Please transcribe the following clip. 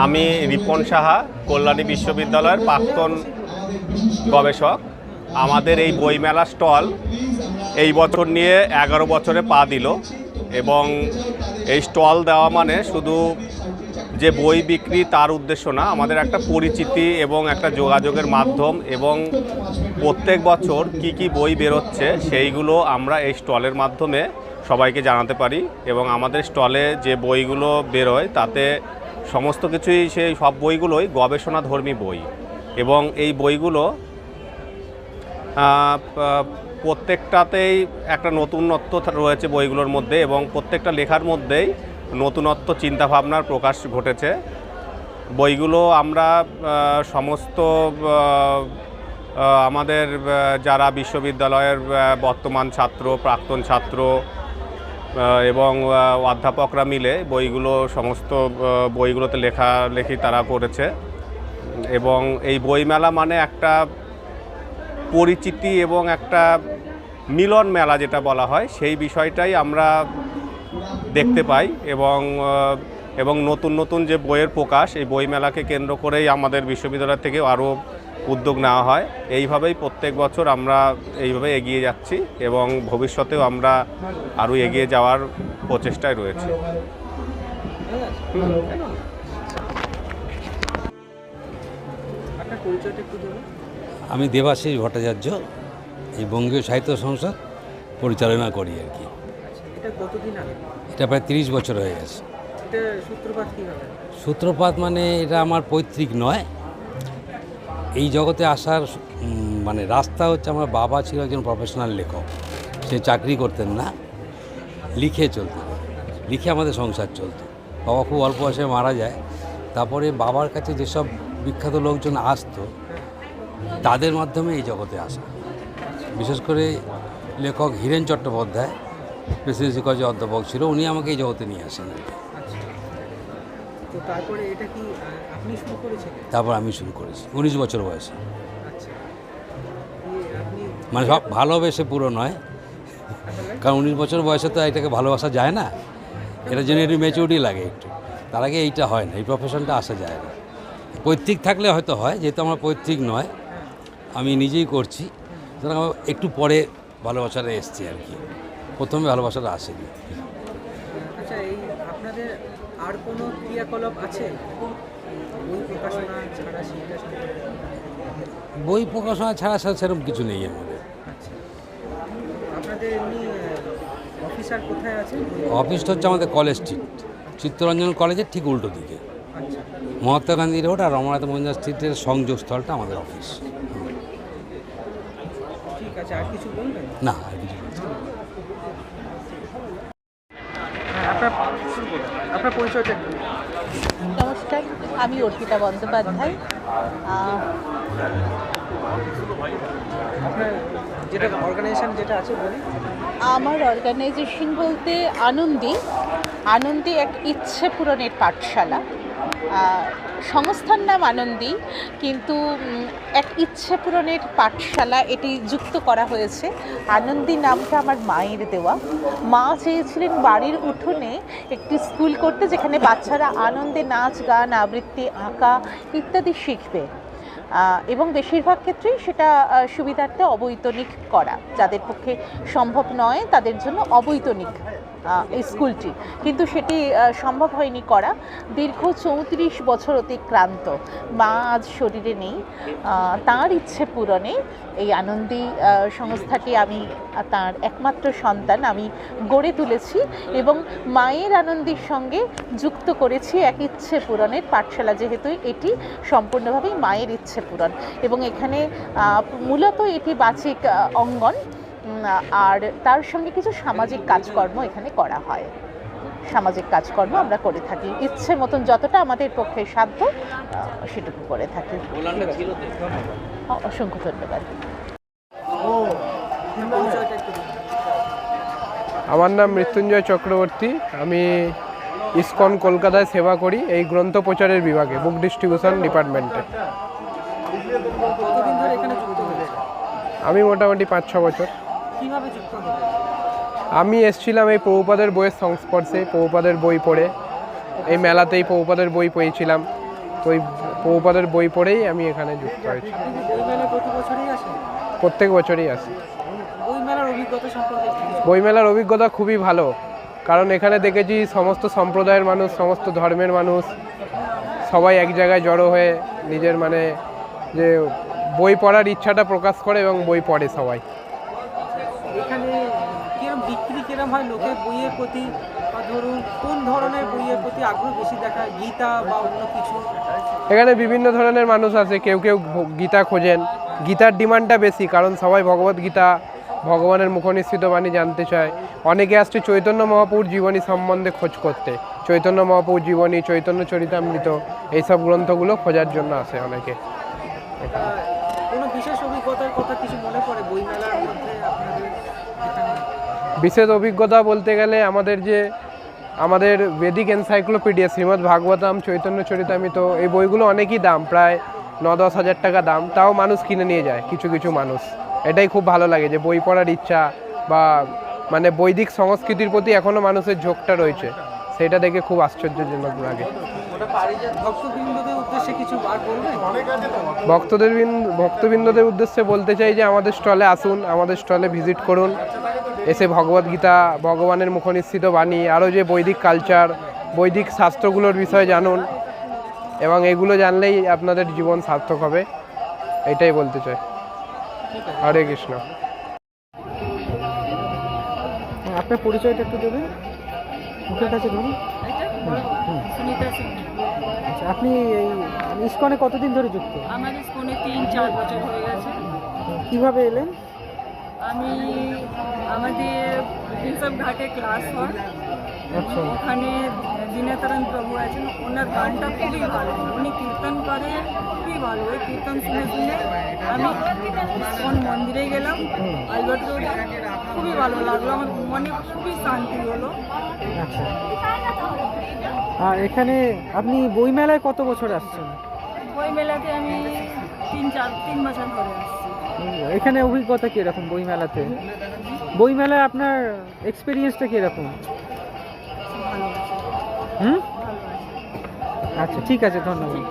আমি রিপন সাহা, কল্যাণী বিশ্ববিদ্যালয়ের প্রাক্তন গবেষক। আমাদের এই বইমেলা স্টল এই বছর নিয়ে 11 বছরে পা দিল এবং এই স্টল দেওয়া মানে শুধু যে বই বিক্রি তার উদ্দেশ্য না, আমাদের একটা পরিচিতি এবং একটা যোগাযোগের মাধ্যম এবং প্রত্যেক বছর কি কি বই বেরোচ্ছে সেইগুলো আমরা এই স্টলের মাধ্যমে সবাইকে জানাতে পারি এবং আমাদের স্টলে যে বইগুলো বেরোয় তাতে সমস্ত কিছুই সেই সব বইগুলোই গবেষণাধর্মী বই এবং এই বইগুলো প্রত্যেকটাতেই একটা নতুনত্ব রয়েছে বইগুলোর মধ্যে এবং প্রত্যেকটা লেখার মধ্যেই নতুনত্ব চিন্তাভাবনার প্রকাশ ঘটেছে। বইগুলো আমরা সমস্ত আমাদের যারা বিশ্ববিদ্যালয়ের বর্তমান ছাত্র, প্রাক্তন ছাত্র এবং অধ্যাপকরা মিলে বইগুলো সমস্ত বইগুলোতে লেখালেখি তারা করেছে এবং এই বইমেলা মানে একটা পরিচিতি এবং একটা মিলন মেলা যেটা বলা হয় সেই বিষয়টাই আমরা দেখতে পাই এবং নতুন নতুন যে বইয়ের প্রকাশ এই বইমেলাকে কেন্দ্র করেই আমাদের বিশ্ববিদ্যালয় থেকে আরও উদ্যোগ নেওয়া হয়। এইভাবেই প্রত্যেক বছর আমরা এইভাবে এগিয়ে যাচ্ছি এবং ভবিষ্যতেও আমরা আরও এগিয়ে যাওয়ার প্রচেষ্টায় রয়েছি। আমি দেবাশিস ভট্টাচার্য, এই বঙ্গীয় সাহিত্য সংসদ পরিচালনা করি আর কি। এটা প্রায় 30 বছর হয়ে গেছে। সূত্রপাত মানে এটা আমার পৈতৃক নয়, এই জগতে আসার মানে রাস্তা হচ্ছে আমার বাবা ছিল একজন প্রফেশনাল লেখক, সে চাকরি করতেন না, লিখে চলতেন, লিখে আমাদের সংসার চলতো। বাবা খুব অল্প বয়সে মারা যায়, তারপরে বাবার কাছে যেসব বিখ্যাত লোকজন আসতো তাদের মাধ্যমে এই জগতে আসা। বিশেষ করে লেখক হীরেন চট্টোপাধ্যায় প্রেসিডেন্সি কলেজে অধ্যাপক ছিল, উনি আমাকে এই জগতে নিয়ে আসেন। তারপর আমি শুরু করেছি 19 বছর বয়সে। মানে সব ভালোবেসে পুরো নয়, কারণ 19 বছর বয়সে তো এটাকে ভালোবাসা যায় না, এটার জন্য একটু ম্যাচুরিটি লাগে একটু, তার আগে এইটা হয় না, এই প্রফেশনটা আসা যায় না। পৈতৃক থাকলে হয়তো হয়, যেহেতু আমার পৈতৃক নয়, আমি নিজেই করছি, সুতরাং একটু পরে ভালোবাসাটা এসছে আর কি, প্রথমে ভালোবাসাটা আসেনি। আচ্ছা, এই আপনাদের আর কোনো ক্রিয়াকলাপ আছে বই প্রকাশনা ছাড়া? বই প্রকাশনা ছাড়া সেরকম কিছু নেই আমাদের। আচ্ছা, আপনাদের এমনি অফিসার কোথায় আছে? অফিসটা হচ্ছে আমাদের কলেজ স্ট্রিট, চিত্তরঞ্জন কলেজের ঠিক উল্টো দিকে। আচ্ছা, মহাত্মা গান্ধী রোড আর রমনাথ মজুমদার স্ট্রিটের সংযোগস্থলটা আমাদের অফিস। ঠিক আছে, আর কিছু বলবেন? না, আর কিছু আপনার পরিচয়টা একটু। নমস্কার, আমি অর্পিতা বন্দ্যোপাধ্যায়। আপনার যেটা অর্গানাইজেশন যেটা আছে বলি। আমার অর্গানাইজেশন বলতে আনন্দী এক ইচ্ছে পূরণের পাঠশালা। সংস্থার নাম আনন্দী, কিন্তু এক ইচ্ছে পূরণের পাঠশালা এটি যুক্ত করা হয়েছে। আনন্দী নামটা আমার মায়ের দেওয়া। মা চেয়েছিলেন বাড়ির উঠোনে একটি স্কুল করতে, যেখানে বাচ্চারা আনন্দে নাচ, গান, আবৃত্তি, আঁকা ইত্যাদি শিখবে এবং বেশিরভাগ ক্ষেত্রেই সেটা সুবিধার্থে অবৈতনিক করা, যাদের পক্ষে সম্ভব নয় তাদের জন্য অবৈতনিক এই স্কুলটি, কিন্তু সেটি সম্ভব হয়নি করা। দীর্ঘ 34 বছর অতিক্রান্ত, মা আজ শরীরে নেই, তাঁর ইচ্ছে পূরণে এই আনন্দী সংস্থাটি আমি তাঁর একমাত্র সন্তান, আমি গড়ে তুলেছি এবং মায়ের আনন্দীর সঙ্গে যুক্ত করেছি এক ইচ্ছে পূরণের পাঠশালা, যেহেতু এটি সম্পূর্ণভাবেই মায়ের ইচ্ছে পূরণ এবং এখানে মূলত এটি বাচিক অঙ্গন আর তার সঙ্গে কিছু সামাজিক কাজকর্ম এখানে করা হয়। সামাজিক কাজকর্ম আমরা করে থাকি ইচ্ছে মতন, যতটা আমাদের পক্ষে সাধ্য সেটুকু করে থাকি। অসংখ্য ধন্যবাদ। আমার নাম মৃত্যুঞ্জয় চক্রবর্তী, আমি ইসকন কলকাতায় সেবা করি এই গ্রন্থ প্রচারের বিভাগে, বুক ডিস্ট্রিবিউশন ডিপার্টমেন্টে। আমি মোটামুটি 5-6 বছর। কিভাবে যুক্ত হলেন? আমি এসেছিলাম এই প্রভুপাদের বইয়ের সংস্পর্শে, প্রভুপাদের বই পড়ে। এই মেলাতেই প্রভুপাদের বই পেয়েছিলাম, তো ওই প্রভুপাদের বই পড়েই আমি এখানে যুক্ত হয়েছি। আপনি কি বই মেলায় প্রতি বছরই আসেন? প্রত্যেক বছরই আসি। বই মেলার অভিজ্ঞতা সম্পর্কে একটু কিছু বইমেলার অভিজ্ঞতা খুবই ভালো, কারণ এখানে দেখেছি সমস্ত সম্প্রদায়ের মানুষ, সমস্ত ধর্মের মানুষ সবাই এক জায়গায় জড়ো হয়ে নিজের মানে যে বই পড়ার ইচ্ছাটা প্রকাশ করে এবং বই পড়ে সবাই। এখানে কিরম বিক্রি কিরম হয় লোকের বইয়ের প্রতি, বা ধরুন কোন ধরনের বইয়ের প্রতি আগ্রহ বেশি দেখায়, গীতা বা অন্য কিছু? এখানে বিভিন্ন ধরনের মানুষ আছে, কেউ কেউ গীতা খোঁজেন, গীতার ডিমান্ডটা বেশি কারণ সবাই ভগবত গীতা, ভগবানের মুখনিসৃত বাণী জানতে চায়। অনেকে আসছে চৈতন্য মহাপ্রভুর জীবনী সম্বন্ধে খোঁজ করতে, চৈতন্য মহাপ্রভুর জীবনী, চৈতন্য চরিতামৃত এইসব গ্রন্থগুলো খোঁজার জন্য আসে অনেকে। কোনো বিশেষ অভিজ্ঞতার কথা কিছু মনে পড়ে বই মেলার মধ্যে আপনাদের এখানে? বিশেষ অভিজ্ঞতা বলতে গেলে আমাদের বেদিক এনসাইক্লোপিডিয়া শ্রীমদ্ ভাগবতম, চৈতন্য চরিতামৃত, এই বইগুলো অনেকই দাম, প্রায় 9-10 হাজার টাকা দাম, তাও মানুষ কিনে নিয়ে যায় কিছু কিছু মানুষ। এটাই খুব ভালো লাগে যে বই পড়ার ইচ্ছা বা মানে বৈদিক সংস্কৃতির প্রতি এখনও মানুষের ঝোঁকটা রয়েছে, সেটা দেখে খুব আশ্চর্যজনক লাগে। ভক্তবৃন্দদের উদ্দেশ্যে কিছু আর বলবেন? ভক্তবৃন্দদের উদ্দেশ্যে বলতে চাই যে আমাদের স্টলে আসুন, আমাদের স্টলে ভিজিট করুন, এসে ভগবদ্গীতা, ভগবানের মুখনিসৃত বাণী, আরও যে বৈদিক কালচার, বৈদিক শাস্ত্রগুলোর বিষয়ে জানুন, এবং এগুলো জানলেই আপনাদের জীবন সার্থক হবে, এটাই বলতে চাই। হরে কৃষ্ণ। আপনার পরিচয়টা একটু দেবেন, মুখের কাছে ধরুন। আচ্ছা, আপনি এই ইসকনে কতদিন ধরে যুক্ত? আমার স্কুলে 3-4 বছর হয়ে গেছে। কিভাবে এলেন? আমি আমাদের প্রিন্সেপ ঘাটে ক্লাস হয়, আচ্ছা, ওখানে দীনতারণ প্রভু আছেন, ওনার গানটা খুবই ভালো, উনি কীর্তন করে খুবই ভালো। ওই কীর্তন শুনে শুনে আমি ইসকন মন্দিরে গেলাম আলবার্ট রোডে, খুবই ভালো লাগলো, আমার মনে খুবই শান্তি হলো। আচ্ছা। আর এখানে আপনি বইমেলায় কত বছর আসছেন? বই মেলাতে আমি 3 বছর ধরে আসছি। এখানে অভিজ্ঞতা কীরকম বইমেলাতে? বইমেলায় আপনার এক্সপিরিয়েন্সটা কীরকম? ভালো আছে, হুম, ভালো আছে। আচ্ছা, ঠিক আছে, ধন্যবাদ।